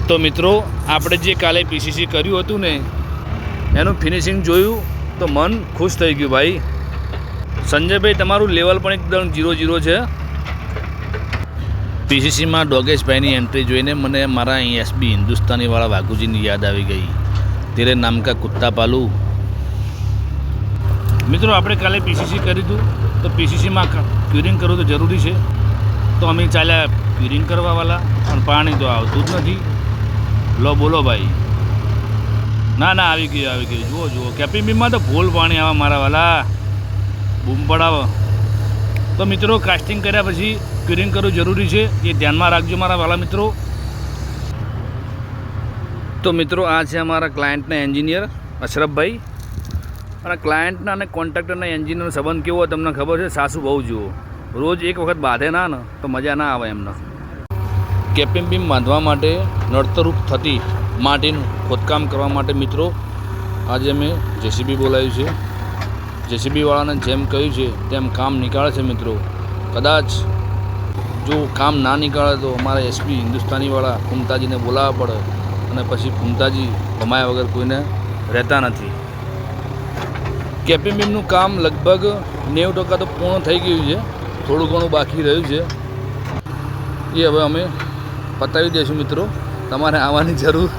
તો મિત્રો આપણે જે કાલે પીસીસી કર્યું હતું ને એનું ફિનિશિંગ જોયું તો મન ખુશ થઈ ગયું ભાઈ. સંજયભાઈ તમારું લેવલ પણ એકદમ 0-0 છે. પીસીસીમાં ડોગેશભાઈની એન્ટ્રી જોઈને મને મારા અહીં એસબી હિન્દુસ્તાનીવાળા વાઘુજીની યાદ આવી ગઈ. તેરે નામ કા કુત્તા પાલું. મિત્રો આપણે કાલે પીસીસી કર્યું હતું તો પીસીસીમાં ક્યુરિંગ કરવું તો જરૂરી છે. તો અમે ચાલ્યા ક્યુરિંગ કરવાવાળા, પણ પાણી તો આવતું જ નથી. લો બોલો ભાઈ. ના આવી ગયું. જુઓ કેપીબીમાં તો ફૂલ પાણી આવે મારા વાલા, બૂમ પડાવો. તો મિત્રો કાસ્ટિંગ કર્યા પછી ક્યુરિંગ કરવું જરૂરી છે, એ ધ્યાનમાં રાખજો મારા વાલા મિત્રો. તો મિત્રો આ છે અમારા ક્લાયન્ટના એન્જિનિયર અશરફભાઈ. અને ક્લાયન્ટના અને કોન્ટ્રાક્ટરના એન્જિનિયરનો સંબંધ કેવો હોય તમને ખબર છે? સાસુ બહુ જુઓ. રોજ એક વખત બાંધે ના ને તો મજા ના આવે એમને. કેપિંગ બીમ બાંધવા માટે નડતરરૂપ થતી માટીનું ખોદકામ કરવા માટે મિત્રો આજે અમે જેસીબી બોલાવ્યું છે. જેસીબીવાળાને જેમ કહ્યું છે તેમ કામ નીકાળે છે મિત્રો. કદાચ જો કામ ના નીકાળે તો અમારા એસબી હિન્દુસ્તાનીવાળા ફૂમતાજીને બોલાવવા પડે, અને પછી ફૂમતાજી ભમાયા વગર કોઈને રહેતા નથી. કેપિંગ બીમનું કામ લગભગ 90% તો પૂર્ણ થઈ ગયું છે. થોડું ઘણું બાકી રહ્યું છે, એ હવે અમે પતાવી દઈશું મિત્રો. તમારે આવવાની જરૂર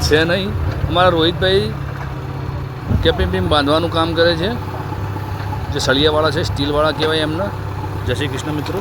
છે નહીં. અમારા રોહિતભાઈ કેપિંગ બીમ બાંધવાનું કામ કરે છે, જે સળિયાવાળા છે, સ્ટીલવાળા કહેવાય એમને. જય શ્રી કૃષ્ણ મિત્રો.